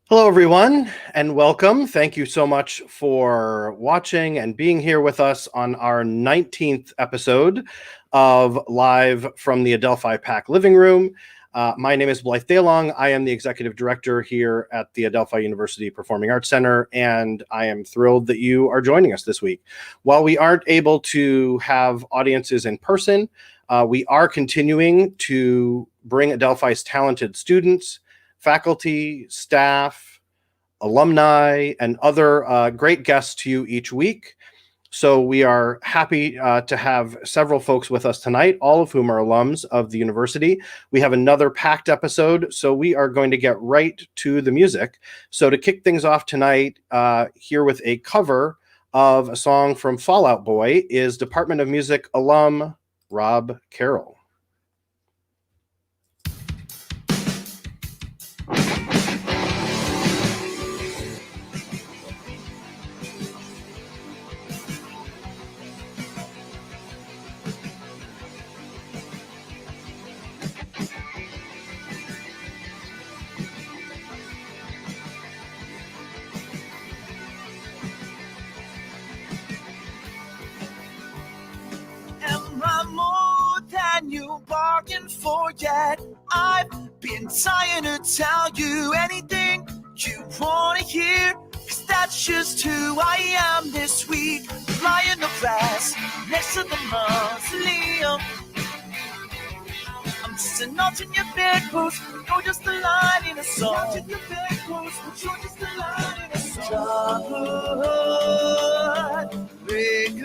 Hello, everyone, and welcome. Thank you so much for watching and being here with us on our 19th episode of Live from the Adelphi PAC Living Room. My name is Blythe Daylong. I am the Executive Director here at the Adelphi University Performing Arts Center, and I am thrilled that you are joining us this week. While we aren't able to have audiences in person, we are continuing to bring Adelphi's talented students, faculty, staff, alumni, and other great guests to you each week. So we are happy to have several folks with us tonight, all of whom are alums of the university. We have another packed episode, so we are going to get right to the music. So to kick things off tonight, here with a cover of a song from Fall Out Boy is Department of Music alum Rob Carroll. You bargained for yet. I've been trying to tell you anything you want to hear, 'cause that's just who I am this week. Lying in the grass next to the mausoleum. I'm just a notch in your bedpost, you're just a line in a song. Notch in your bedpost, but you're just a line in a song. Childhood, break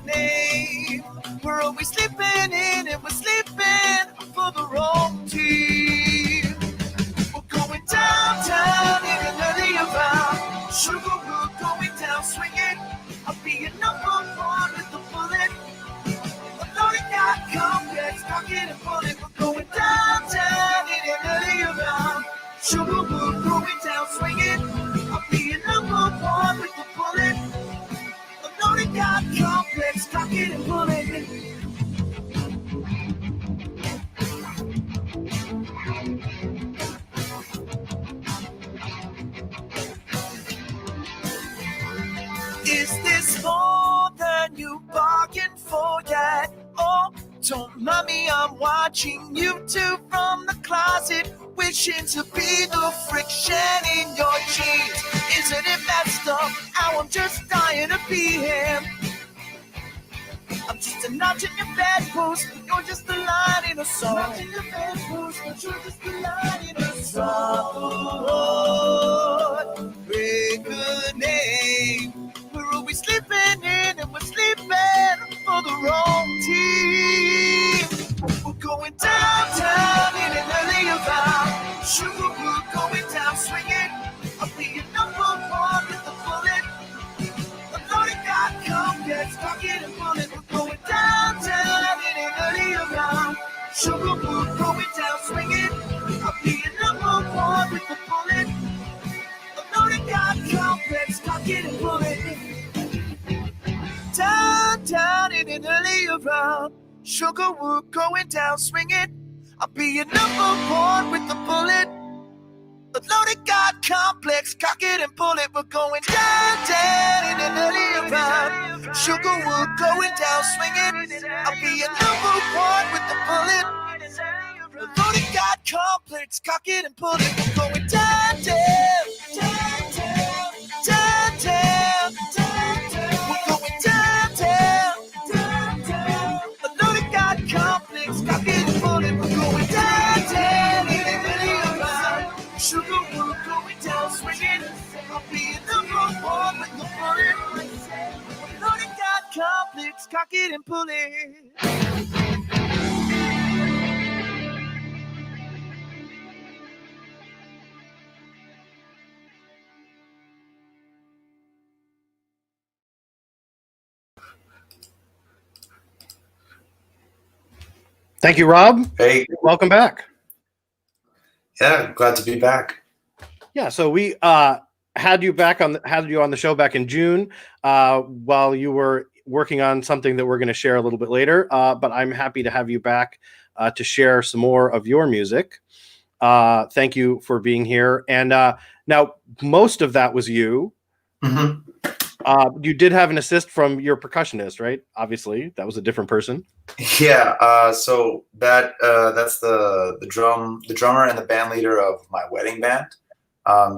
name. We're always sleeping in and we're sleeping for the wrong team. We're going downtown in an early around. Sugar, we're going down swinging. I'll be a number one with the bullet. A loaded got complex, cock it and pull it. We're going downtown in an early around. Sugar, we're going down swinging. I'll be a number one with the bullet. A loaded got complex, cock it and pull it. Is this more than you bargained for yet? Oh, don't mind me, I'm watching you two from the closet, wishing to be the friction in your jeans. Isn't it messed up how I'm just dying to be him? I'm just a notch in your bedpost, but you're just a line in a song. Notch in your bedpost, but you're just a line in a song. Break a name. We're always sleeping in and we're sleeping for the wrong team. We're going downtown in an early around. Sugar, we're going down swinging. I'll be your number one with the bullet. A loaded got complex, cock it and pull it. We're going downtown in an early around. Sugar, we're going down swinging. I'll be your number one with the bullet. A loaded got complex, cock it and pull it. Down in an early around. Sugar, we're going down swinging. I'll be your number one with the bullet. A loaded got complex, cock it and pull it. We're going down in an early around. Sugar, we're going down swinging. I'll be your number one with the bullet. A loaded got complex, cock it and pull it. We're going down. We're going downtown. A loaded got complex, cock it and pull it. We're going downtown in an early around. Sugar, we're going down swinging. I'll be your number one with the bullet. A loaded got complex, cock it and pull it. Thank you, Rob. Hey. Welcome back. Yeah, glad to be back. Yeah, so we had you on the show back in June while you were working on something that we're going to share a little bit later. But I'm happy to have you back to share some more of your music. Thank you for being here. And now, most of that was you. Mm-hmm. You did have an assist from your percussionist, right? Obviously, that was a different person. Yeah. So that's the drummer and the band leader of my wedding band.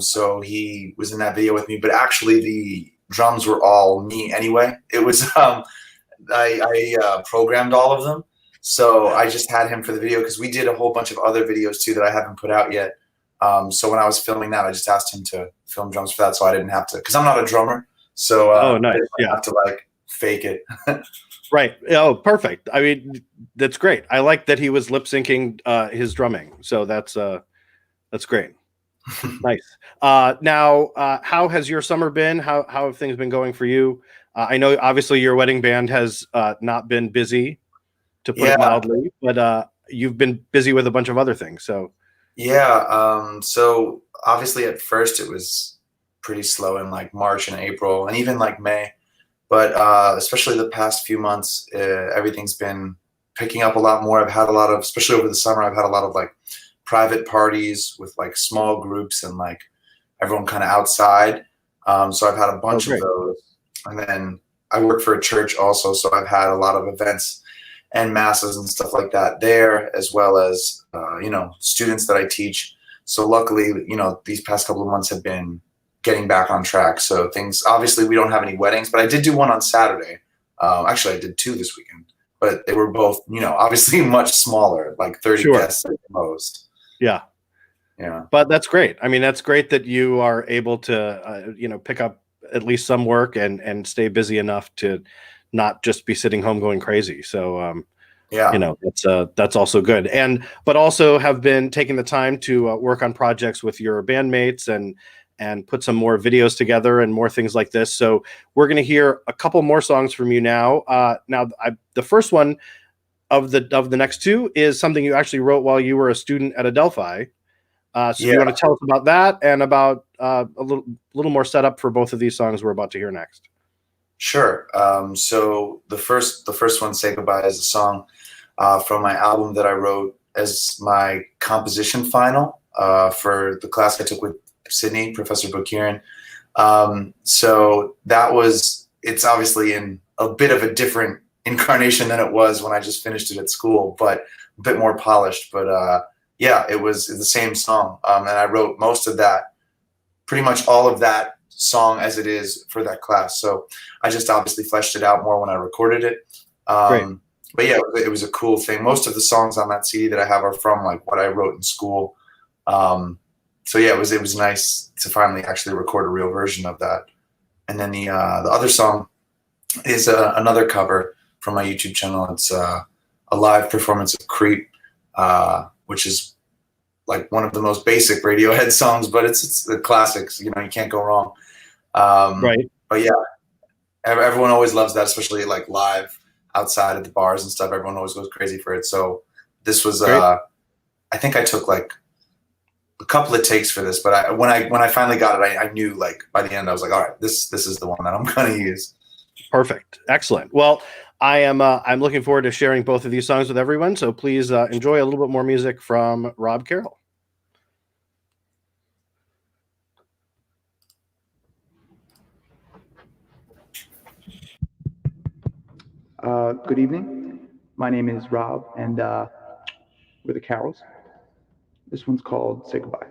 So he was in that video with me, but actually the drums were all me anyway. It was I programmed all of them, so I just had him for the video because we did a whole bunch of other videos too that I haven't put out yet. So when I was filming that, I just asked him to film drums for that, so I didn't have to, because I'm not a drummer. So oh, nice. I didn't have to like fake it. Right. Oh, perfect. I mean, that's great. I like that he was lip syncing his drumming. So that's great. Nice. Now, how has your summer been? How have things been going for you? I know obviously your wedding band has not been busy, to put it mildly, but you've been busy with a bunch of other things. So yeah. So obviously at first it was pretty slow in like March and April and even like May. But especially the past few months, everything's been picking up a lot more. I've had a lot of, especially over the summer, I've had a lot of like private parties with like small groups and like everyone kind of outside. So I've had a bunch of those. And then I work for a church also, so I've had a lot of events and masses and stuff like that there, as well as, students that I teach. So luckily, these past couple of months have been getting back on track. So things, obviously we don't have any weddings, but I did do one on Saturday. Actually I did 2 this weekend, but they were both, obviously much smaller, like 30 guests at the most. Yeah. But that's great. I mean, that's great that you are able to, pick up at least some work and stay busy enough to not just be sitting home going crazy. So, that's also good. But also have been taking the time to work on projects with your bandmates and put some more videos together and more things like this. So we're going to hear a couple more songs from you now. The first one of the next two is something you actually wrote while you were a student at Adelphi. You want to tell us about that and about a little more setup for both of these songs we're about to hear next? Sure. So the first one, "Say Goodbye," is a song from my album that I wrote as my composition final for the class I took with Sydney, Professor Bukirin. So it's obviously in a bit of a different incarnation than it was when I just finished it at school, but a bit more polished. But it was the same song. And I wrote most of that, pretty much all of that song as it is for that class. So I just obviously fleshed it out more when I recorded it. But yeah, it was a cool thing. Most of the songs on that CD that I have are from like what I wrote in school. So yeah, it was nice to finally actually record a real version of that. And then the other song is another cover from my YouTube channel. It's a live performance of "Creep," which is like one of the most basic Radiohead songs, but it's the classics. You can't go wrong. Right. But yeah, everyone always loves that, especially like live outside at the bars and stuff. Everyone always goes crazy for it. So this was I think I took like a couple of takes for this, but when I finally got it, I knew like by the end I was like, all right, this is the one that I'm going to use. Perfect. Excellent. Well, I'm looking forward to sharing both of these songs with everyone. So please enjoy a little bit more music from Rob Carroll. Good evening. My name is Rob, and we're the Carrolls. This one's called "Say Goodbye."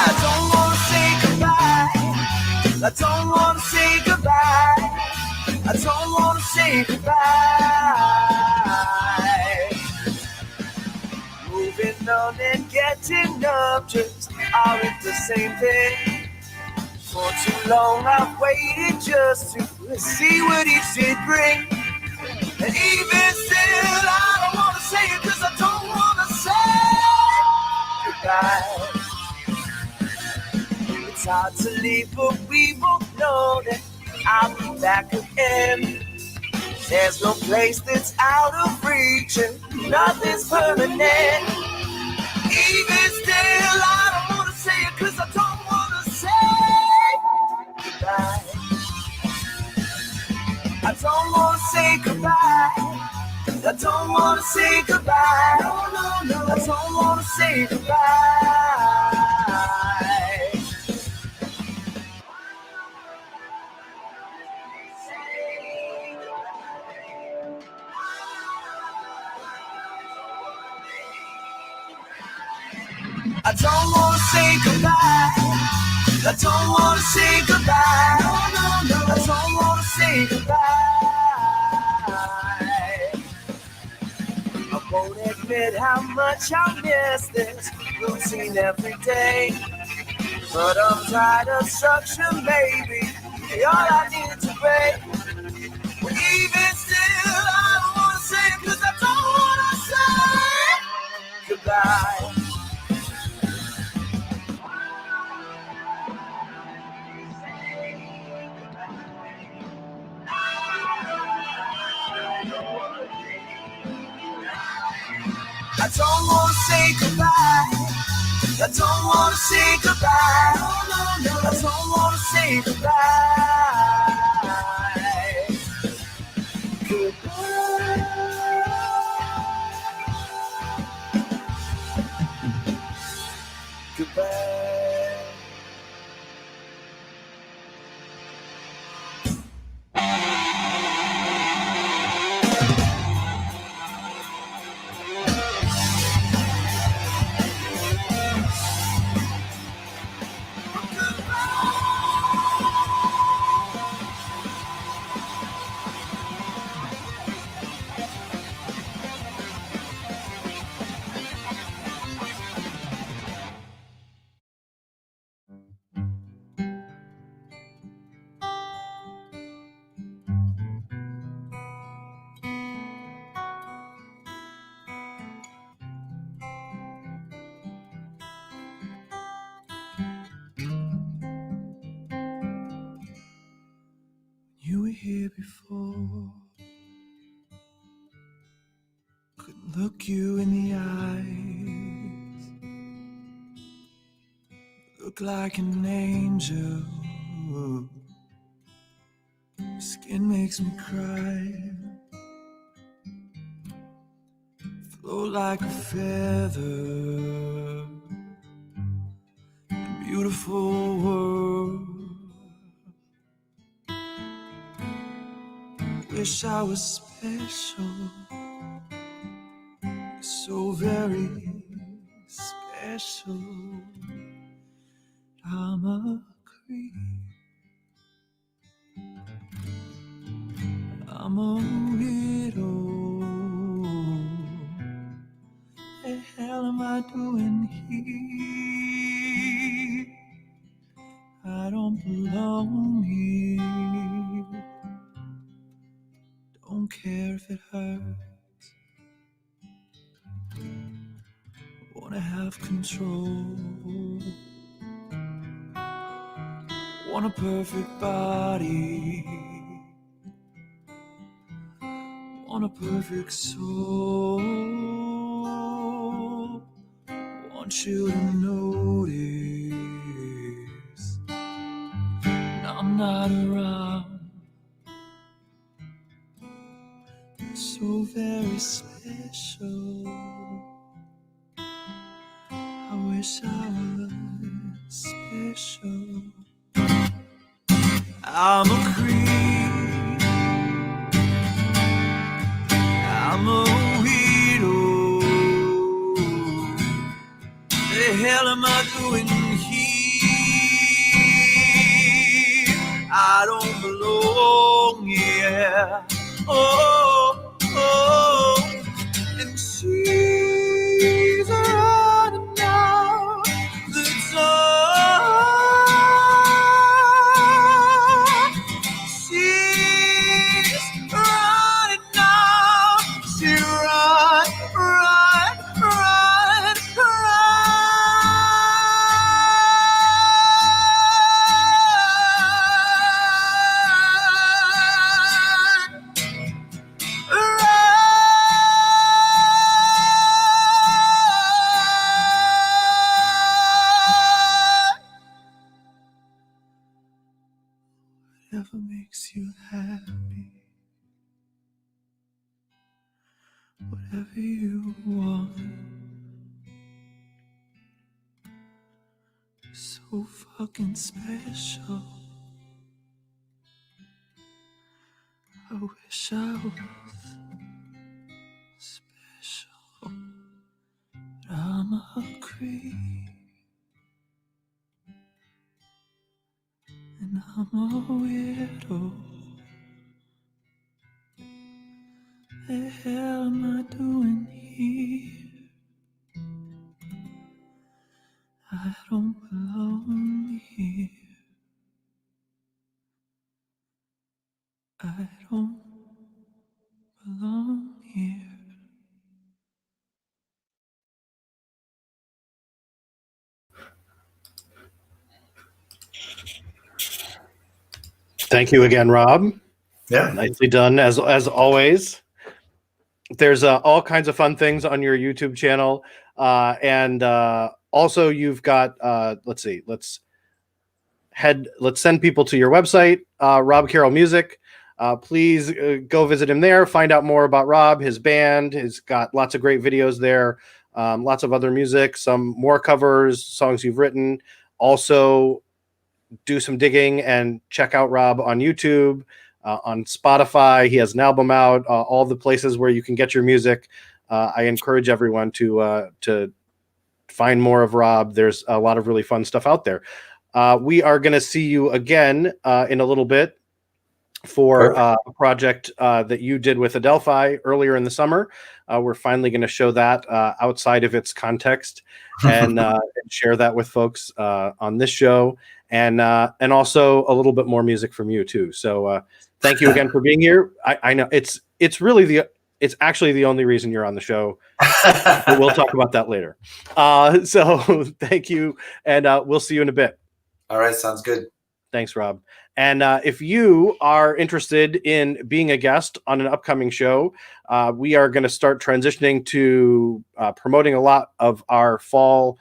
I don't wanna say goodbye. I don't wanna say goodbye. I don't wanna say goodbye. Moving on and getting numb just aren't the same thing. For too long I've waited just to see what each day brings. And even still I don't wanna say it, 'cause I don't wanna say goodbye. It's hard to leave, but we both know that I'll be back again. There's no place that's out of reach and nothing's permanent. Even still, I don't wanna say it, 'cause I don't wanna say goodbye. I don't wanna say goodbye. I don't wanna say goodbye. No, no, no. I don't wanna say goodbye. I don't wanna say goodbye. I don't wanna say goodbye. No, no, no. I don't wanna say goodbye. I won't admit how much I miss this routine every day. But I'm tired of suction, baby. You're all I need to break. But even still, I don't wanna say it 'cause I don't wanna say goodbye. I don't wanna say goodbye. I don't wanna say goodbye. No, no, no. I don't wanna say goodbye. Goodbye. Goodbye. You were here before. Couldn't look you in the eyes. Look like an angel. Your skin makes me cry. Flow like a feather. Beautiful world. Wish I was special. So very special. I'm a creep. I'm a widow. The hell am I doing here? I don't belong here. Don't care if it hurts. Wanna have control. Want a perfect body. Want a perfect soul. Want you to notice when I'm not around. So very special. I wish I was special. I'm a creep. I'm a widow. The hell am I doing here? I don't belong here. Oh, oh. And she's running out the door. She's running out. She run, run, run, run. whatever you want. So fucking special. I wish I was special, but I'm a creep, and I'm a weirdo. The hell am I doing here? I don't belong here. I don't belong here. Thank you again, Rob. Yeah. Nicely done, as always. There's all kinds of fun things on your YouTube channel, and also you've got. Let's see. Let's send people to your website, Rob Carroll Music. Please go visit him there. Find out more about Rob, his band. He's got lots of great videos there. Lots of other music, some more covers, songs you've written. Also, do some digging and check out Rob on YouTube. On Spotify, he has an album out. All the places where you can get your music. I encourage everyone to find more of Rob. There's a lot of really fun stuff out there. We are going to see you again in a little bit for a project that you did with Adelphi earlier in the summer. We're finally going to show that outside of its context and share that with folks on this show, and also a little bit more music from you too. So thank you again for being here. I know it's actually the only reason you're on the show, but we'll talk about that later. So thank you, and we'll see you in a bit. All right, sounds good. Thanks, Rob. And if you are interested in being a guest on an upcoming show, we are going to start transitioning to promoting a lot of our fall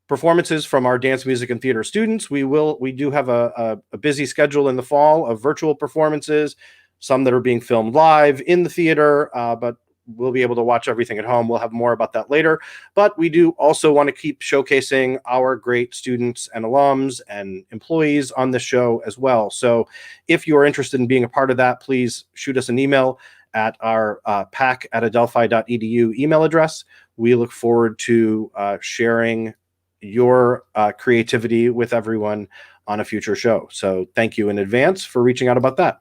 performances from our dance, music, and theater students. We do have a busy schedule in the fall of virtual performances, some that are being filmed live in the theater, but we'll be able to watch everything at home. We'll have more about that later. But we do also want to keep showcasing our great students and alums and employees on this show as well. So if you are interested in being a part of that, please shoot us an email at our pac@adelphi.edu email address. We look forward to sharing your creativity with everyone on a future show. So thank you in advance for reaching out about that.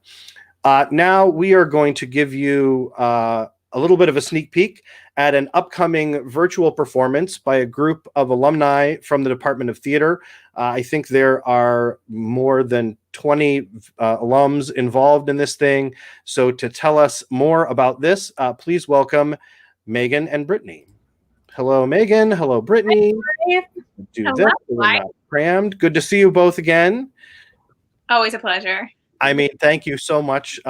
Now we are going to give you a little bit of a sneak peek at an upcoming virtual performance by a group of alumni from the Department of Theater. I think there are more than 20 alums involved in this thing. So to tell us more about this, please welcome Megan and Brittany. Hello, Megan. Hello, Brittany. Do Hello. this. We're not crammed. Good to see you both again. Always a pleasure. I mean, thank you so much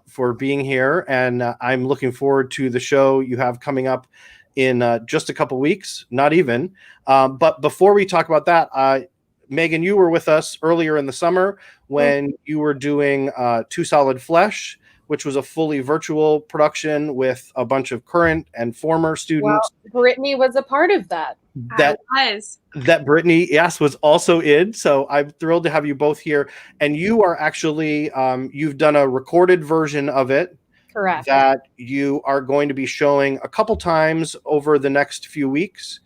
for being here, and I'm looking forward to the show you have coming up in just a couple weeks, not even. But before we talk about that, Megan, you were with us earlier in the summer when you were doing Two Solid Flesh, which was a fully virtual production with a bunch of current and former students. Well, Brittany was a part of that. That Brittany, yes, was also in. So I'm thrilled to have you both here. And you are actually, you've done a recorded version of it. Correct. That you are going to be showing a couple times over the next few weeks.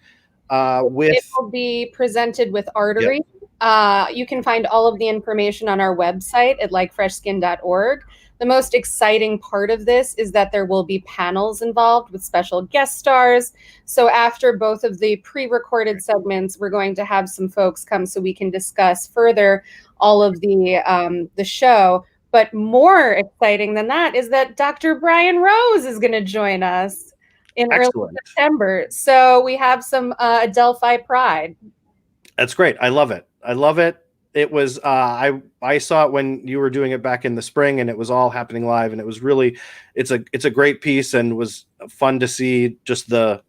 It will be presented with Artery. Yep. You can find all of the information on our website at likefreshskin.org. The most exciting part of this is that there will be panels involved with special guest stars. So after both of the pre-recorded segments, we're going to have some folks come so we can discuss further all of the show. But more exciting than that is that Dr. Brian Rose is going to join us in early September. So we have some Adelphi pride. That's great. I love it. I love it. It was I saw it when you were doing it back in the spring, and it was all happening live, and it was really it's a great piece, and was fun to see just the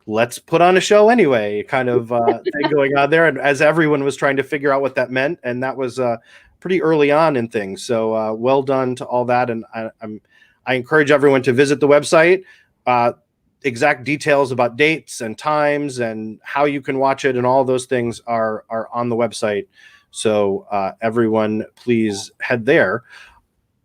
let's put on a show anyway kind of thing going on there, and as everyone was trying to figure out what that meant, and that was pretty early on in things. So well done to all that, and I encourage everyone to visit the website. exact details about dates and times and how you can watch it and all those things are on the website. So everyone, please head there.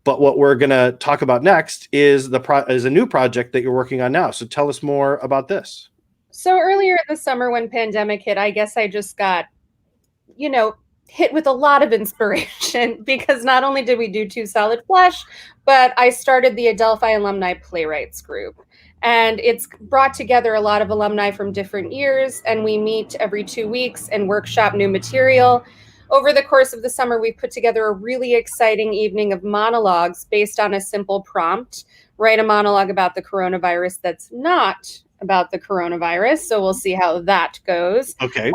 But what we're going to talk about next is is a new project that you're working on now. So tell us more about this. So earlier this summer when pandemic hit, I guess I just got, hit with a lot of inspiration because not only did we do Two Solid Flesh, but I started the Adelphi Alumni Playwrights Group. And it's brought together a lot of alumni from different years, and we meet every 2 weeks and workshop new material. Over the course of the summer, we put together a really exciting evening of monologues based on a simple prompt. Write a monologue about the coronavirus that's not about the coronavirus. So we'll see how that goes. Okay.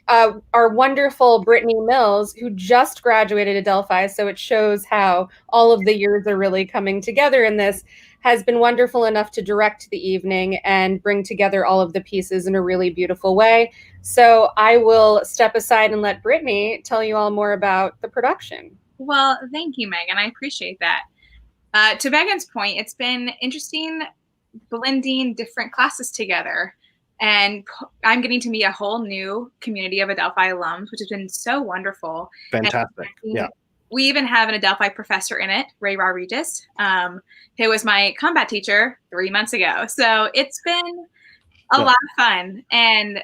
Our wonderful Brittany Mills, who just graduated Adelphi, so it shows how all of the years are really coming together in this, has been wonderful enough to direct the evening and bring together all of the pieces in a really beautiful way. So I will step aside and let Brittany tell you all more about the production. Well, thank you, Megan. I appreciate that. To Megan's point, it's been interesting blending different classes together. And I'm getting to meet a whole new community of Adelphi alums, which has been so wonderful. Fantastic. Yeah. We even have an Adelphi professor in it, Ray Rodriguez, who was my combat teacher 3 months ago. So it's been a lot of fun. And,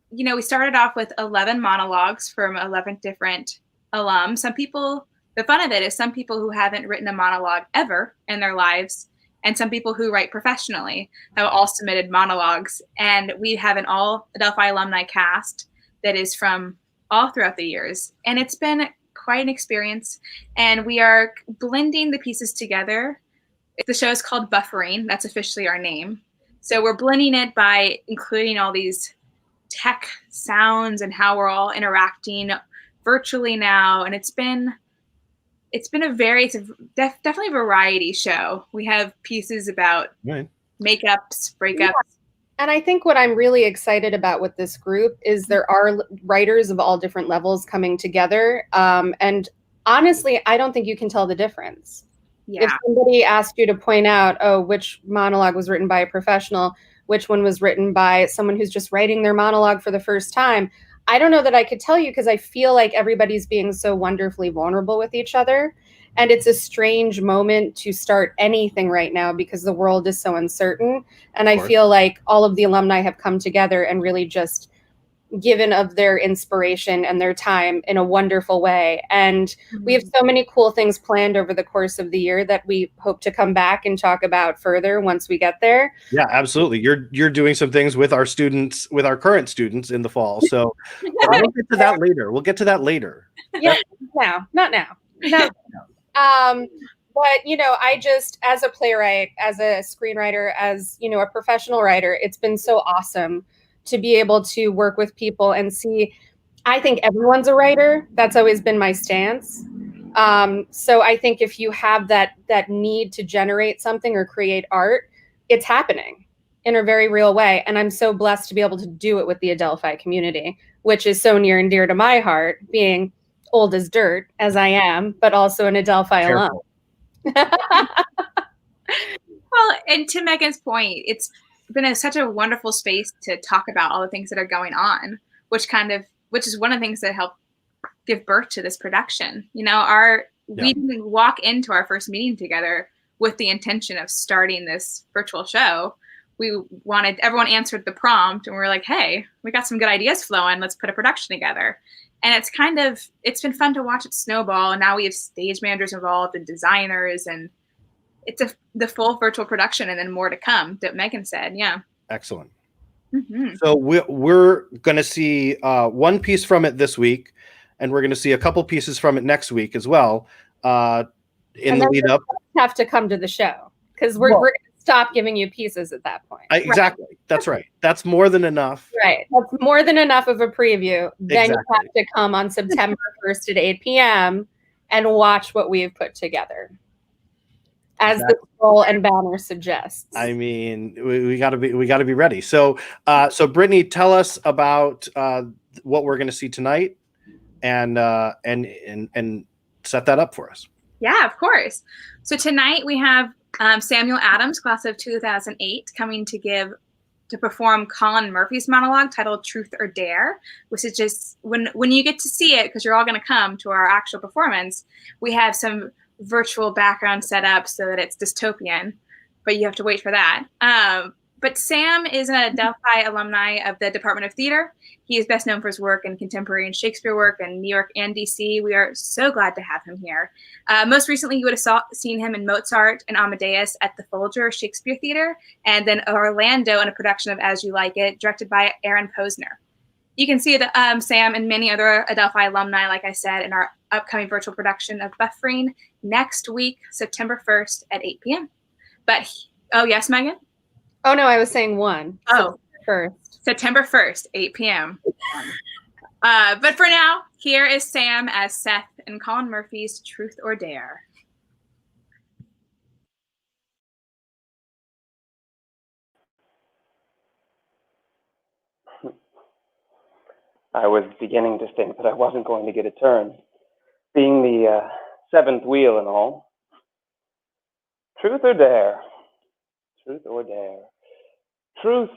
we started off with 11 monologues from 11 different alums. The fun of it is some people who haven't written a monologue ever in their lives, and some people who write professionally have all submitted monologues. And we have an all Adelphi alumni cast that is from all throughout the years. And it's been quite an experience. And we are blending the pieces together. The show is called Buffering. That's officially our name. So we're blending it by including all these tech sounds and how we're all interacting virtually now. And it's definitely a variety show. We have pieces about makeups, breakups. Yeah. And I think what I'm really excited about with this group is there are writers of all different levels coming together. And honestly, I don't think you can tell the difference. Yeah. If somebody asked you to point out, which monologue was written by a professional, which one was written by someone who's just writing their monologue for the first time, I don't know that I could tell you because I feel like everybody's being so wonderfully vulnerable with each other. And it's a strange moment to start anything right now because the world is so uncertain. And I feel like all of the alumni have come together and really just given of their inspiration and their time in a wonderful way. And we have so many cool things planned over the course of the year that we hope to come back and talk about further once we get there. Yeah, absolutely. You're doing some things with our students, with our current students in the fall. So we'll get to that later. Yeah, not now. But, I just, as a playwright, as a screenwriter, as, a professional writer, it's been so awesome to be able to work with people and see, I think everyone's a writer. That's always been my stance. So I think if you have that need to generate something or create art, it's happening in a very real way. And I'm so blessed to be able to do it with the Adelphi community, which is so near and dear to my heart, being old as dirt as I am, but also an Adelphi alum. Well, and to Megan's point, it's been such a wonderful space to talk about all the things that are going on, which is one of the things that helped give birth to this production. We didn't walk into our first meeting together with the intention of starting this virtual show. Everyone answered the prompt and we were like, hey, we got some good ideas flowing. Let's put a production together. And it's been fun to watch it snowball. And now we have stage managers involved and designers, and it's the full virtual production and then more to come that Megan said. Yeah. Excellent. Mm-hmm. So we're going to see one piece from it this week, and we're going to see a couple pieces from it next week as well. In the lead up, have to come to the show because we're going to stop giving you pieces at that point. Exactly. Right. That's right. That's more than enough. Right. That's more than enough of a preview. Then you have to come on September 1st at 8 p.m. and watch what we've put together. As the scroll and banner suggests. I mean, we gotta be ready. So Brittany, tell us about what we're going to see tonight, and set that up for us. Yeah, of course. So tonight we have Samuel Adams, class of 2008, coming to perform Colin Murphy's monologue titled Truth or Dare, which is just, when you get to see it, because you're all going to come to our actual performance, we have some virtual background set up so that it's dystopian, but you have to wait for that. But Sam is an Adelphi alumni of the Department of Theater. He is best known for his work in contemporary and Shakespeare work in New York and DC. We are so glad to have him here. Most recently, you would have seen him in Mozart and Amadeus at the Folger Shakespeare Theater, and then Orlando in a production of As You Like It, directed by Aaron Posner. You can see Sam and many other Adelphi alumni, like I said, in our upcoming virtual production of Buffering next week, September 1st at 8 p.m. But, oh, yes, Megan? Oh, no, I was saying one. Oh, September 1st. September 1st, 8 p.m. But for now, here is Sam as Seth in Colin Murphy's Truth or Dare. I was beginning to think that I wasn't going to get a turn, being the seventh wheel and all. Truth or dare? Truth or dare? Truth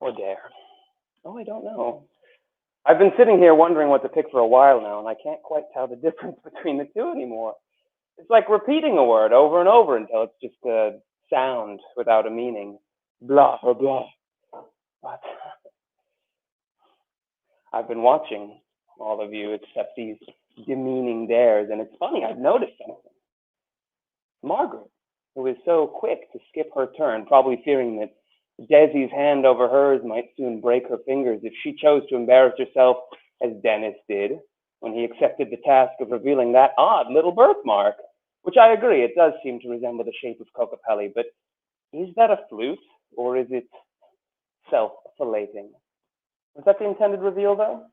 or dare? Oh, I don't know. I've been sitting here wondering what to pick for a while now, and I can't quite tell the difference between the two anymore. It's like repeating a word over and over until it's just a sound without a meaning. Blah or blah. But I've been watching all of you except these demeaning dares, and it's funny, I've noticed something. Margaret, who is so quick to skip her turn, probably fearing that Desi's hand over hers might soon break her fingers if she chose to embarrass herself as Dennis did when he accepted the task of revealing that odd little birthmark, which I agree, it does seem to resemble the shape of Cocopelli, but is that a flute or is it self-filleting? Was that the intended reveal, though?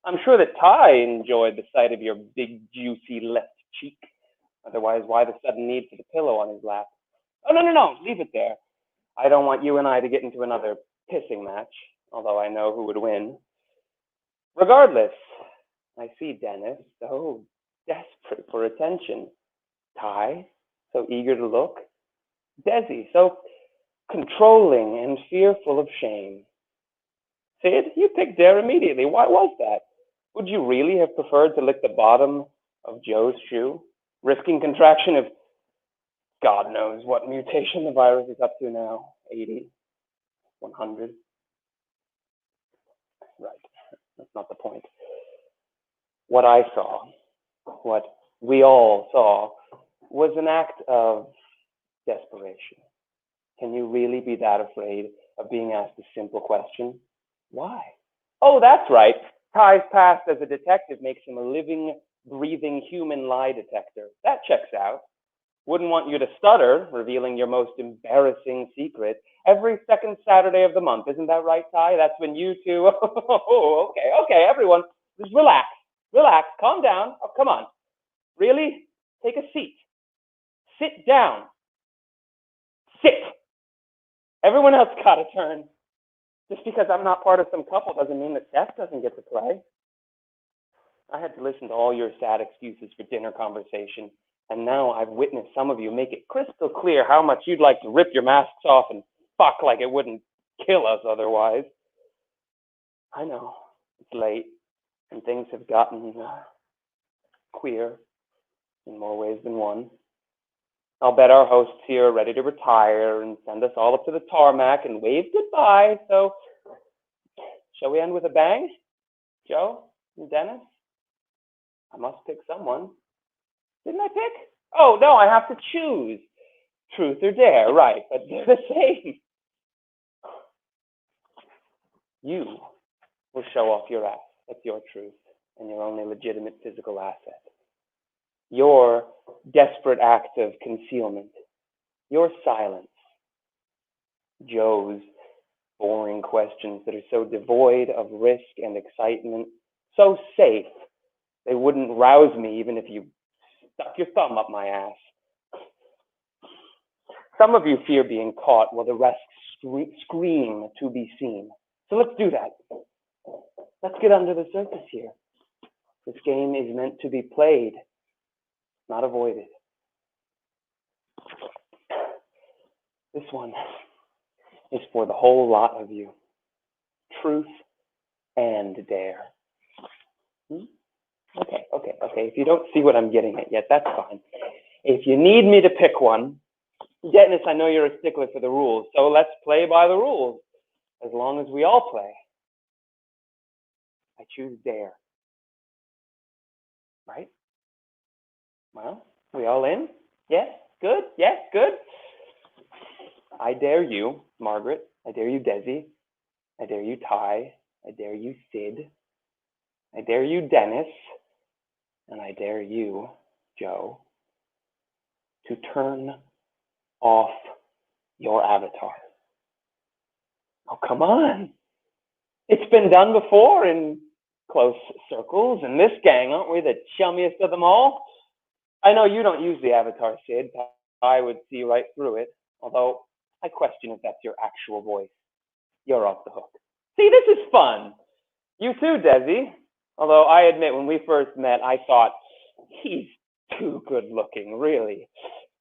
I'm sure that Ty enjoyed the sight of your big, juicy left cheek. Otherwise, why the sudden need for the pillow on his lap? Oh, no, leave it there. I don't want you and I to get into another pissing match, although I know who would win. Regardless, I see Dennis, so desperate for attention. Ty, so eager to look. Desi, so controlling and fearful of shame. Sid, you picked Dare immediately. Why was that? Would you really have preferred to lick the bottom of Joe's shoe, risking contraction of God knows what mutation the virus is up to now? 80, 100? Right, that's not the point. What I saw, what we all saw, was an act of desperation. Can you really be that afraid of being asked a simple question? Why? Oh, that's right. Ty's past as a detective makes him a living, breathing human lie detector. That checks out. Wouldn't want you to stutter, revealing your most embarrassing secret every second Saturday of the month. Isn't that right, Ty? That's when you two... Oh, okay, everyone. Just relax, calm down. Oh, come on. Really? Take a seat. Sit down. Sit. Everyone else got a turn. Just because I'm not part of some couple doesn't mean that Seth doesn't get to play. I had to listen to all your sad excuses for dinner conversation, and now I've witnessed some of you make it crystal clear how much you'd like to rip your masks off and fuck like it wouldn't kill us otherwise. I know, it's late, and things have gotten queer in more ways than one. I'll bet our hosts here are ready to retire and send us all up to the tarmac and wave goodbye. So, shall we end with a bang? Joe and Dennis? I must pick someone. Didn't I pick? Oh, no, I have to choose. Truth or dare, right, but they're the same. You will show off your ass. That's your truth and your only legitimate physical asset. Your desperate act of concealment, your silence, Joe's boring questions that are so devoid of risk and excitement, so safe, they wouldn't rouse me even if you stuck your thumb up my ass. Some of you fear being caught while the rest scream to be seen. So let's do that. Let's get under the surface here. This game is meant to be played. not avoided. This one is for the whole lot of you. Truth and dare. Okay. If you don't see what I'm getting at yet, that's fine. If you need me to pick one, Dennis, I know you're a stickler for the rules, so let's play by the rules. As long as we all play. I choose dare. Right? Well, we all in? Yes? Good? Yes? Good? I dare you, Margaret. I dare you, Desi. I dare you, Ty. I dare you, Sid. I dare you, Dennis. And I dare you, Joe, to turn off your avatar. Oh, come on. It's been done before in close circles. And this gang, aren't we the chummiest of them all? I know you don't use the avatar, Sid. I would see right through it. Although I question if that's your actual voice. You're off the hook. See, this is fun. You too, Desi. Although I admit, when we first met, I thought, he's too good looking, really.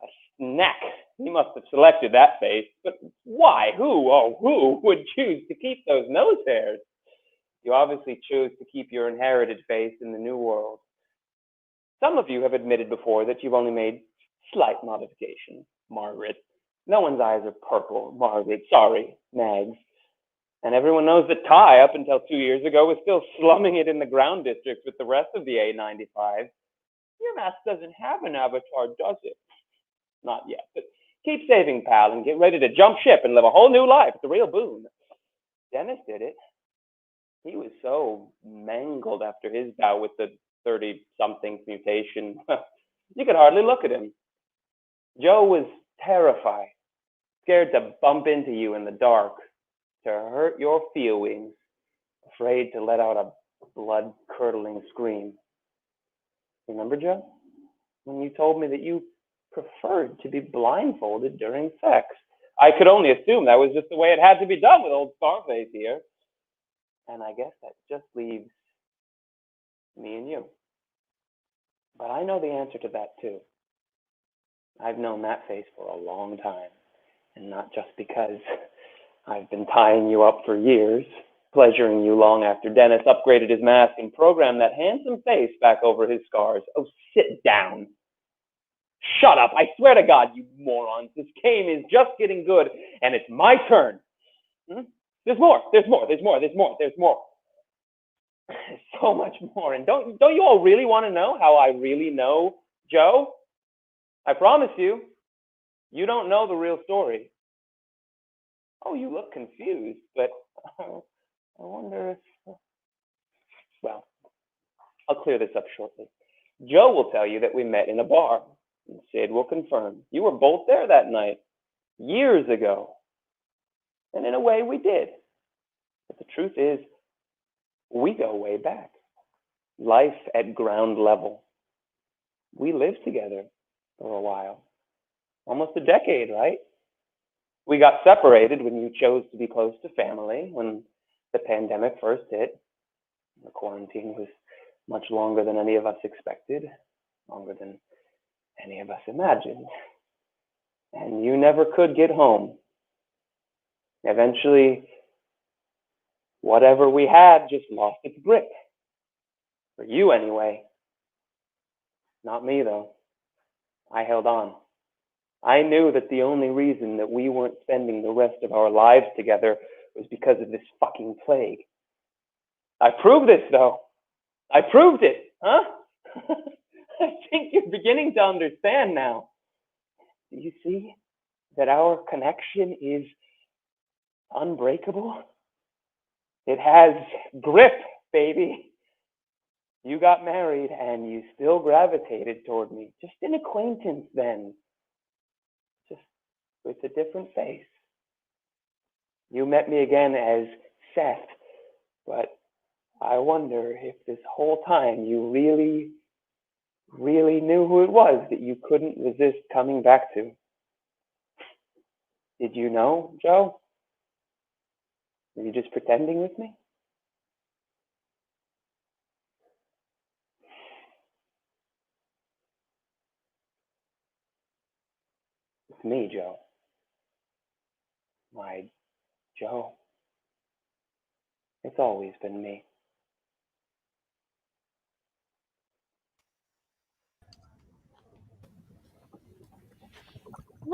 A snack. He must have selected that face. But why? Who would choose to keep those nose hairs? You obviously chose to keep your inherited face in the new world. Some of you have admitted before that you've only made slight modifications, Margaret. No one's eyes are purple, Margaret. Sorry, Mags. And everyone knows that Ty, up until 2 years ago, was still slumming it in the ground district with the rest of the A95. Your mask doesn't have an avatar, does it? Not yet, but keep saving, pal, and get ready to jump ship and live a whole new life. It's a real boon. Dennis did it. He was so mangled after his bout with the 30-something mutation. You could hardly look at him. Joe was terrified, scared to bump into you in the dark, to hurt your feelings, afraid to let out a blood-curdling scream. Remember, Joe? When you told me that you preferred to be blindfolded during sex. I could only assume that was just the way it had to be done with old Scarface here. And I guess that just leaves me and you. But I know the answer to that too. I've known that face for a long time. And not just because I've been tying you up for years, pleasuring you long after Dennis upgraded his mask and programmed that handsome face back over his scars. Oh, sit down. Shut up. I swear to God, you morons. This game is just getting good, and it's my turn. There's more. There's so much more. And don't you all really want to know how I really know Joe? I promise you, you don't know the real story. Oh, you look confused, but I wonder if... Well, I'll clear this up shortly. Joe will tell you that we met in a bar. And Sid will confirm. You were both there that night, years ago. And in a way, we did. But the truth is, we go way back. Life at ground level. We lived together for a while. Almost a decade, right? We got separated when you chose to be close to family, when the pandemic first hit. The quarantine was much longer than any of us expected, longer than any of us imagined. And you never could get home. Eventually, whatever we had just lost its grip. For you, anyway. Not me, though. I held on. I knew that the only reason that we weren't spending the rest of our lives together was because of this fucking plague. I proved this, though. I proved it, huh? I think you're beginning to understand now. Do you see that our connection is unbreakable? It has grip, baby. You got married and you still gravitated toward me. Just an acquaintance then. Just with a different face. You met me again as Seth, but I wonder if this whole time you really knew who it was that you couldn't resist coming back to. Did you know, Joe? Were you just pretending with me? me, Joe. My Joe. It's always been me.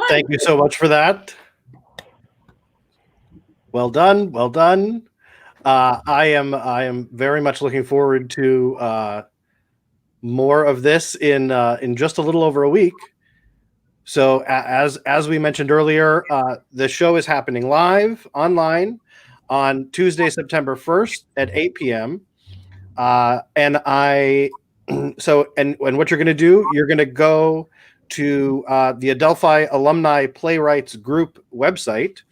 Thank you so much for that. Well done. Well done. I am very much looking forward to more of this in just a little over a week. So as we mentioned earlier, the show is happening live online on Tuesday, September 1st at 8 p.m. And what you're going to do, you're going to go to the Adelphi Alumni Playwrights Group website,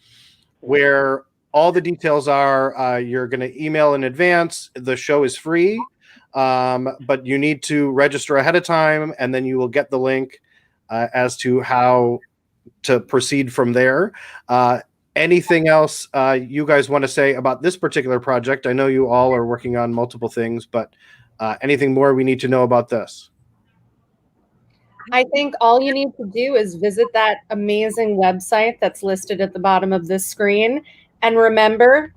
where all the details are. You're going to email in advance. The show is free, but you need to register ahead of time, and then you will get the link as to how to proceed from there. Anything else you guys want to say about this particular project? I know you all are working on multiple things, but anything more we need to know about this? I think all you need to do is visit that amazing website that's listed at the bottom of this screen, and remember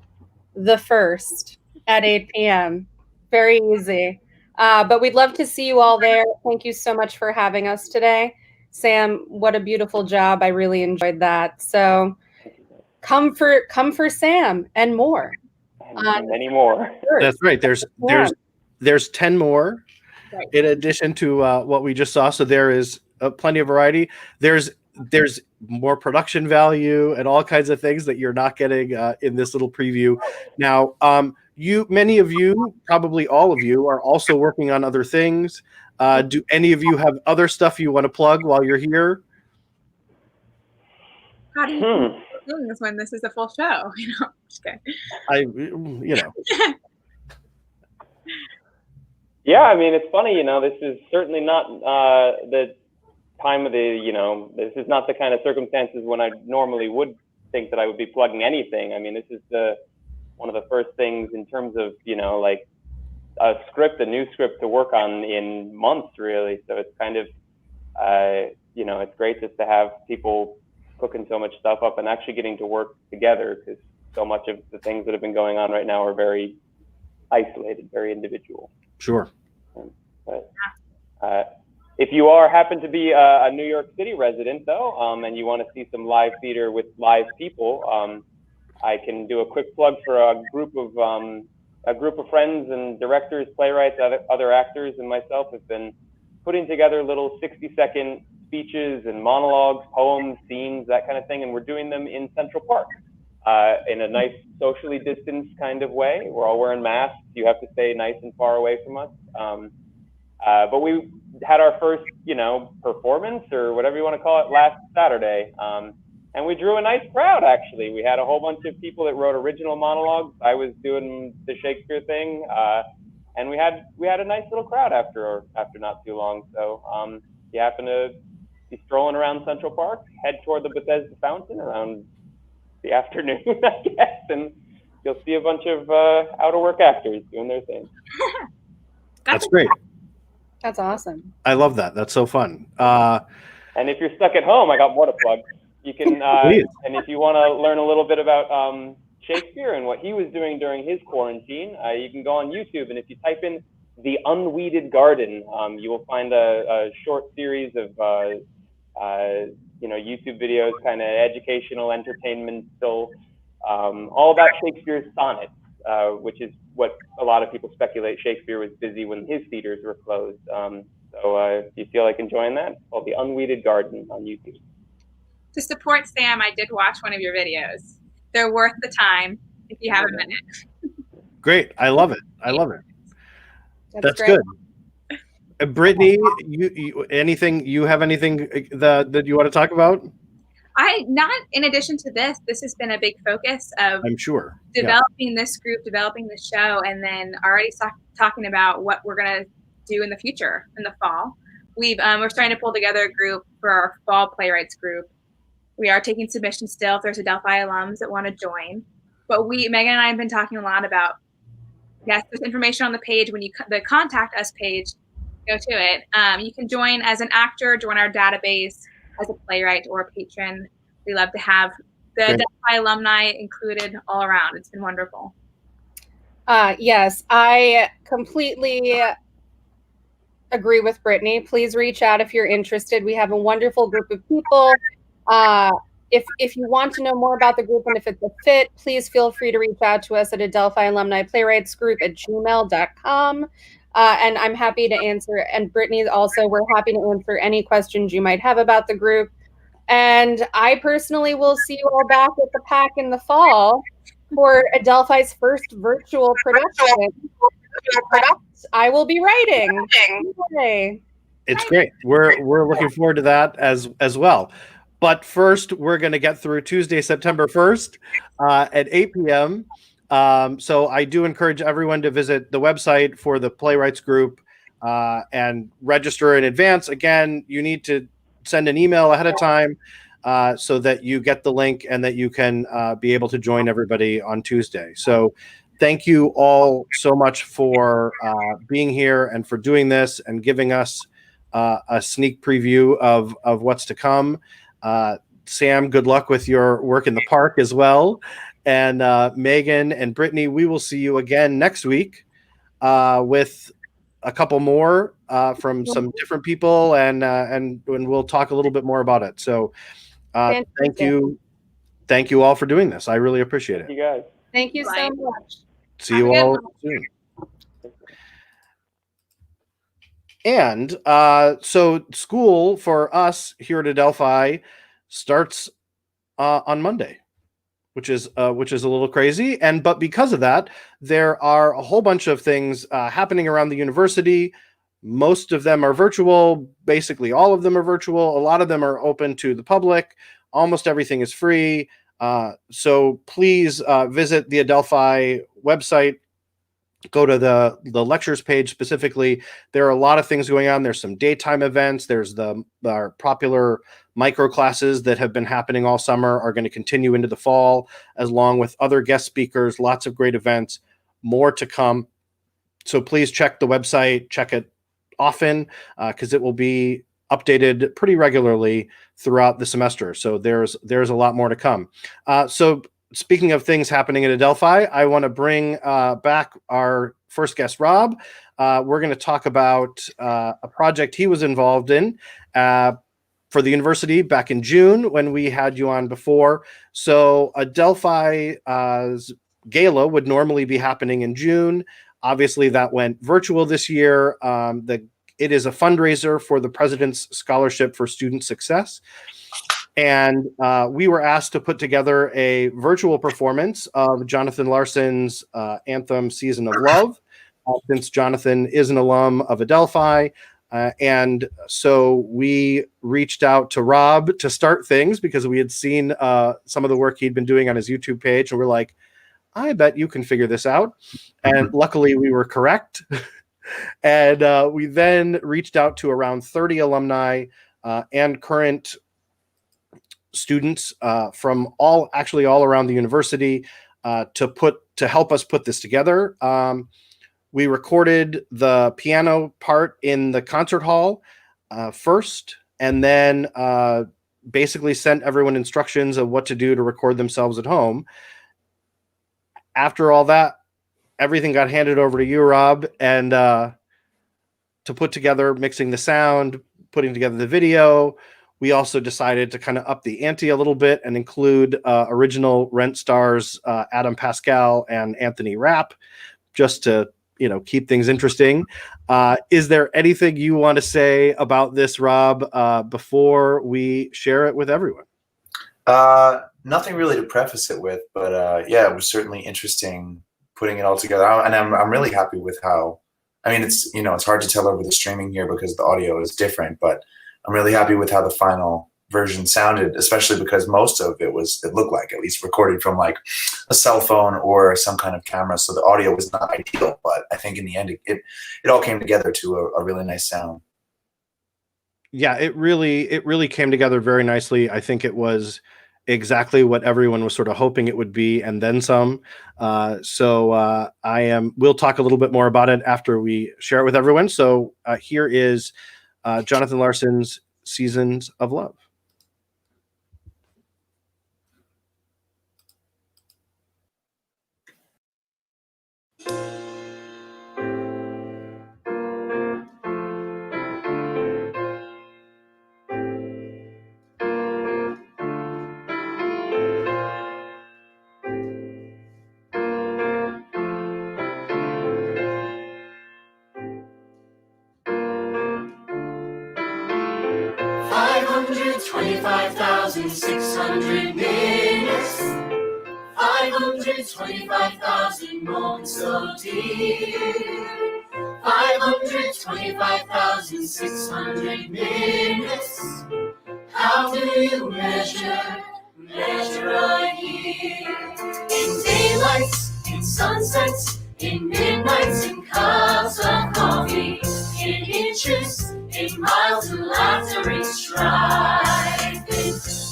the 1st at 8 p.m. Very easy. But we'd love to see you all there. Thank you so much for having us today. Sam, what a beautiful job. I really enjoyed that. So come for Sam and more. And many more. That's right. There's 10 more in addition to what we just saw. So there is plenty of variety. There's more production value and all kinds of things that you're not getting in this little preview. Now, many of you, probably all of you, are also working on other things. Do any of you have other stuff you want to plug while you're here? How do you think we're doing this when this is a full show? Just kidding. Yeah, I mean, it's funny, this is certainly not the time of this is not the kind of circumstances when I normally would think that I would be plugging anything. I mean, this is one of the first things in terms of, like a new script to work on in months, really. So it's kind of, it's great just to have people cooking so much stuff up and actually getting to work together, because so much of the things that have been going on right now are very isolated, very individual. Sure. But if you happen to be a New York City resident, though, and you want to see some live theater with live people, I can do a quick plug for a group of friends and directors, playwrights, other actors, and myself have been putting together little 60-second speeches and monologues, poems, scenes, that kind of thing, and we're doing them in Central Park in a nice socially distanced kind of way. We're all wearing masks. You have to stay nice and far away from us. But we had our first, performance, or whatever you want to call it, last Saturday. And we drew a nice crowd, actually. We had a whole bunch of people that wrote original monologues. I was doing the Shakespeare thing. And we had a nice little crowd after not too long. So if you happen to be strolling around Central Park, head toward the Bethesda Fountain around the afternoon, I guess, and you'll see a bunch of out-of-work actors doing their thing. That's great. That's awesome. I love that. That's so fun. And if you're stuck at home, I got more to plug. You can, and if you want to learn a little bit about Shakespeare and what he was doing during his quarantine, you can go on YouTube, and if you type in "The Unweeded Garden," you will find a short series of YouTube videos, kind of educational, entertainment, still all about Shakespeare's sonnets, which is what a lot of people speculate Shakespeare was busy when his theaters were closed. So if you feel like enjoying that, it's called The Unweeded Garden on YouTube. To support Sam, I did watch one of your videos. They're worth the time if you have a minute. Great. I love it. I love it. That's good. Brittany, you have anything that you want to talk about? Not in addition to this has been a big focus of, I'm sure, developing this group, developing the show, and then already talking about what we're going to do in the future, in the fall. We're starting to pull together a group for our fall playwrights group. We are taking submissions still if there's Adelphi alums that want to join. But Megan and I have been talking a lot about, yes, there's information on the page. When the contact us page, go to it. You can join as an actor, join our database. as a playwright or a patron. We love to have the Great. Adelphi alumni included all around. It's been wonderful. Yes, I completely agree with Brittany. Please reach out if you're interested. We have a wonderful group of people. If you want to know more about the group and if it's a fit, please feel free to reach out to us at Adelphi Alumni Playwrights Group at gmail.com. And I'm happy to answer, and Brittany also, we're happy to answer any questions you might have about the group. And I personally will see you all back at the PAC in the fall for Adelphi's first virtual production. I will be writing. Yay. It's great. We're looking forward to that as well. But first, we're going to get through Tuesday, September 1st at 8 p.m. So I do encourage everyone to visit the website for the Playwrights Group and register in advance. Again, you need to send an email ahead of time so that you get the link and that you can be able to join everybody on Tuesday. So thank you all so much for being here and for doing this and giving us a sneak preview of what's to come. Sam, good luck with your work in the park as well. And Megan and Brittany, we will see you again next week with a couple more from some different people, and we'll talk a little bit more about it. So thank you all for doing this. I really appreciate it. You guys. Thank you so much. See you all soon. And so school for us here at Adelphi starts on Monday, which is a little crazy. But because of that, there are a whole bunch of things happening around the university. Most of them are virtual. Basically, all of them are virtual. A lot of them are open to the public. Almost everything is free. So please visit the Adelphi website. Go to the lectures page specifically. There are a lot of things going on. There's some daytime events. There's our popular micro classes that have been happening all summer are going to continue into the fall, along with other guest speakers, lots of great events, more to come. So please check the website, check it often, because it will be updated pretty regularly throughout the semester. So there's a lot more to come. So speaking of things happening at Adelphi, I want to bring back our first guest, Rob. We're going to talk about a project he was involved in for the university back in June when we had you on before. So Adelphi's gala would normally be happening in June. Obviously, that went virtual this year. It is a fundraiser for the President's Scholarship for Student Success. And we were asked to put together a virtual performance of Jonathan Larson's anthem, Season of Love, since Jonathan is an alum of Adelphi. And so we reached out to Rob to start things because we had seen some of the work he'd been doing on his YouTube page. And we're like, I bet you can figure this out. And luckily we were correct. And we then reached out to around 30 alumni and current students from all around the university to help us put this together. We recorded the piano part in the concert hall first, and then basically sent everyone instructions of what to do to record themselves at home. After all that, everything got handed over to you, Rob, and to put together, mixing the sound, putting together the video. We also decided to kind of up the ante a little bit and include original Rent stars Adam Pascal and Anthony Rapp, just to keep things interesting. Is there anything you want to say about this, Rob, before we share it with everyone? Nothing really to preface it with, but yeah, it was certainly interesting putting it all together. And I'm really happy with how. I mean, it's hard to tell over the streaming here because the audio is different, but I'm really happy with how the final version sounded, especially because most of it looked like at least recorded from like a cell phone or some kind of camera. So the audio was not ideal, but I think in the end, it all came together to a really nice sound. Yeah, it really came together very nicely. I think it was exactly what everyone was sort of hoping it would be, and then some. So we'll talk a little bit more about it after we share it with everyone. So here is Jonathan Larson's Seasons of Love. $525,600 minutes, 525,000 moments so dear, 525,600 minutes. How do you measure a year? In daylights, in sunsets, in midnights, in cups of coffee, in inches, in miles, and laughter, in striving.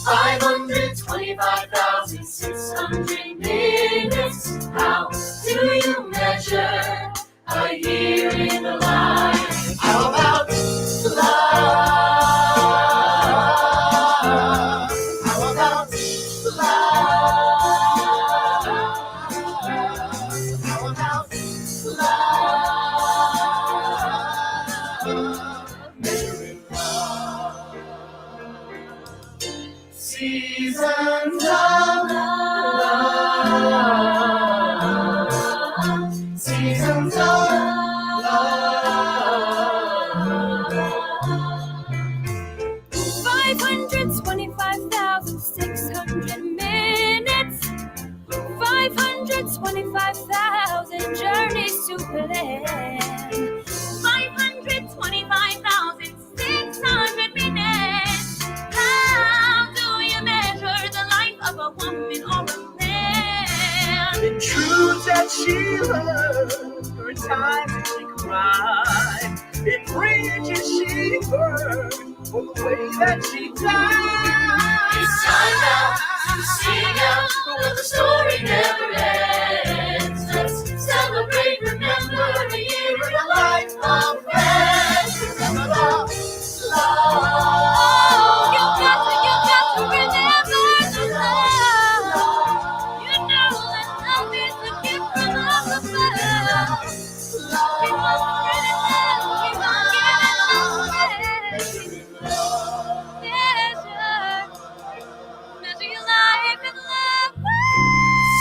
525,600 minutes. How do you measure a year in the life? How about love? How about love? How about love? Measuring love. Seasons of love. Seasons of love. 525,600 minutes, 525,000 journeys to plan, 525,600 minutes. How do you measure the life of a woman or a man? The truths that she learned, her times that she cried, in bridges she burned, for the way that she died. It's time now to sing out, but the story never ends. Let's celebrate, remember the year in the life of friends. Remember love, love. You got to remember the love. You know that love is the gift from up above. Keep on spreading love, keep on giving love. Measure your life in love.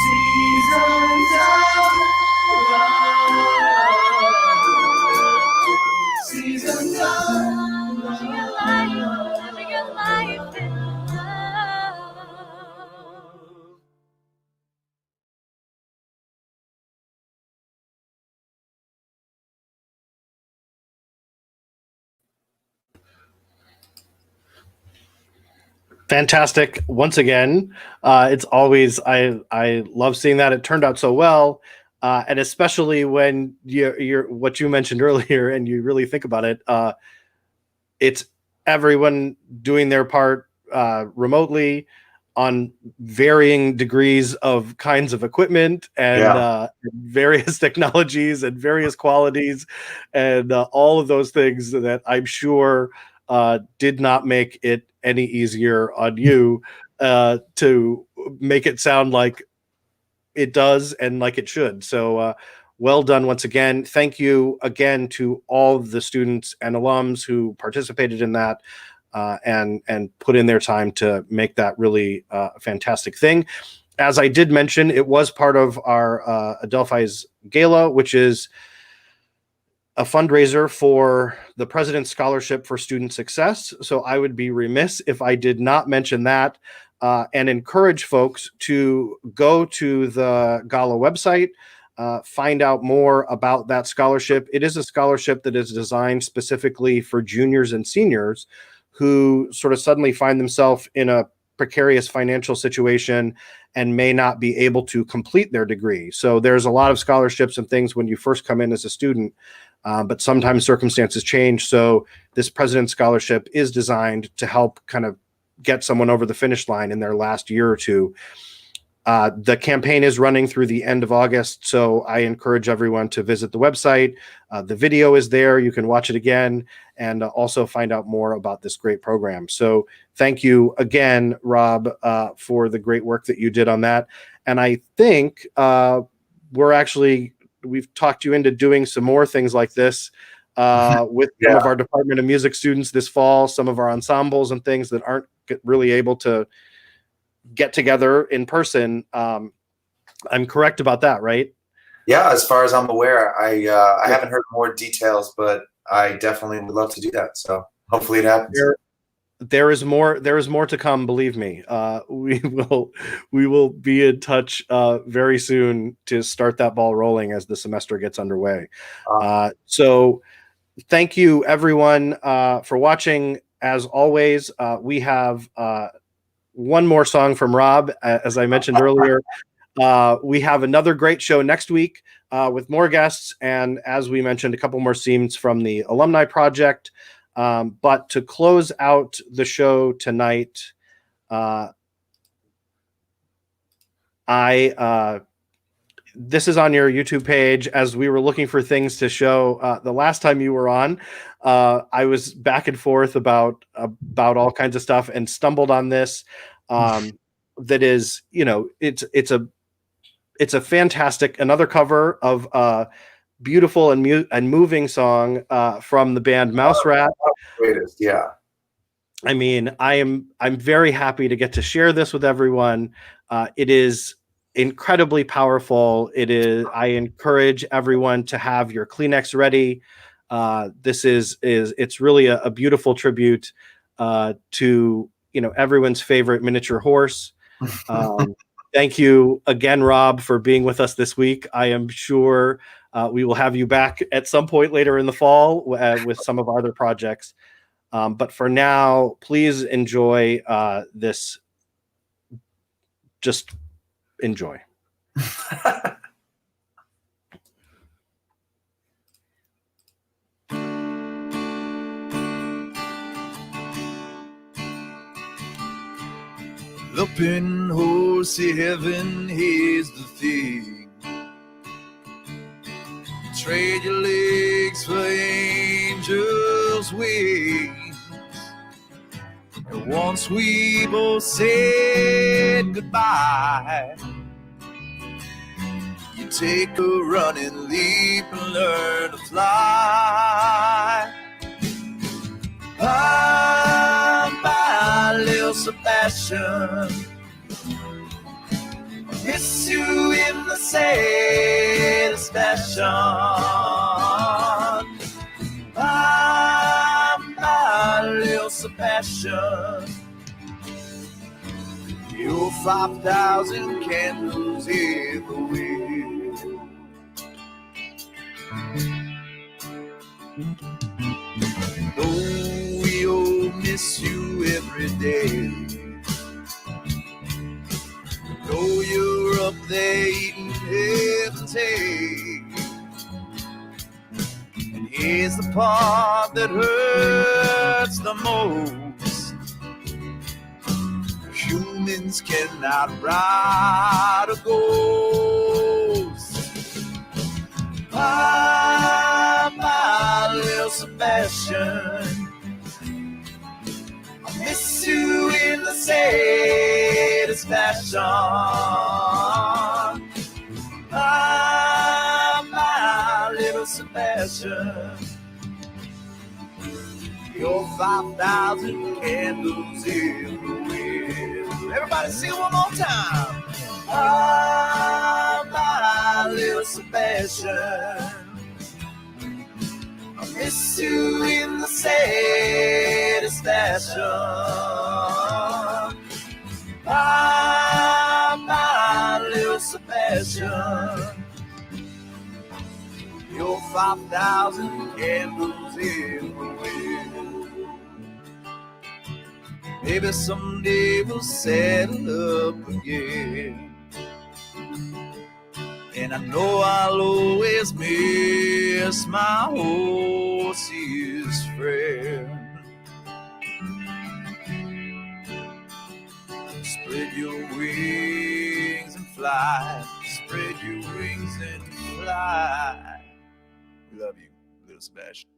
Seasons of love. Seasons of Measure your life in love. Fantastic once again. It's always I love seeing that. It turned out so well, and especially when you're what you mentioned earlier, and you really think about it. It's everyone doing their part remotely on varying degrees of kinds of equipment and various technologies and various qualities, and all of those things that I'm sure did not make it any easier on you to make it sound like it does and like it should. So well done once again. Thank you again to all of the students and alums who participated in that and put in their time to make that really fantastic thing. As I did mention, it was part of our Adelphi's Gala, which is a fundraiser for the President's Scholarship for Student Success. So I would be remiss if I did not mention that and encourage folks to go to the Gala website, find out more about that scholarship. It is a scholarship that is designed specifically for juniors and seniors who sort of suddenly find themselves in a precarious financial situation and may not be able to complete their degree. So there's a lot of scholarships and things when you first come in as a student, but sometimes circumstances change. So this President's Scholarship is designed to help kind of get someone over the finish line in their last year or two. The campaign is running through the end of August, so I encourage everyone to visit the website. The video is there. You can watch it again and also find out more about this great program. So thank you again, Rob, for the great work that you did on that. And I think we're actually we've talked you into doing some more things like this with some of our Department of Music students this fall, some of our ensembles and things that aren't really able to get together in person. I'm correct about that, right? Yeah, as far as I'm aware, I haven't heard more details, but I definitely would love to do that. So hopefully it happens. There is more to come, believe me. We will be in touch very soon to start that ball rolling as the semester gets underway. So thank you everyone for watching. As always, we have one more song from Rob, as I mentioned earlier. We have another great show next week with more guests, and as we mentioned, a couple more scenes from the alumni project. But to close out the show tonight, this is on your YouTube page. As we were looking for things to show the last time you were on, I was back and forth about all kinds of stuff and stumbled on this. That is, it's a fantastic, another cover of a beautiful and moving song from the band Mouse Rat. Greatest, yeah. I mean, I'm very happy to get to share this with everyone. It is incredibly powerful. I encourage everyone to have your Kleenex ready. It's really a beautiful tribute to everyone's favorite miniature horse. Thank you again, Rob, for being with us this week. I am sure we will have you back at some point later in the fall with some of our other projects. But for now, please enjoy this. Just enjoy. Up in horsey heaven, here's the thing. Trade your legs for angels' wings. And once we both said goodbye, you take a running leap and learn to fly. My little Sebastian, miss you in the same station. My little Sebastian, your 5,000 candles in the wind. Though we'll miss you every day, though you're up there eating heaven's hay. And here's the part that hurts the most: humans cannot ride a ghost. My little Sebastian, I miss you in the saddest fashion. My little Sebastian, your 5,000 candles in the wind. Everybody sing one more time. My little Sebastian, I miss you in the saddest fashion. My little Sebastian, your 5,000 candles in the wind. Maybe someday we'll settle up again, and I know I'll always miss my horse's friend. Spread your wings and fly. Spread your wings and fly. We love you, little Sebastian.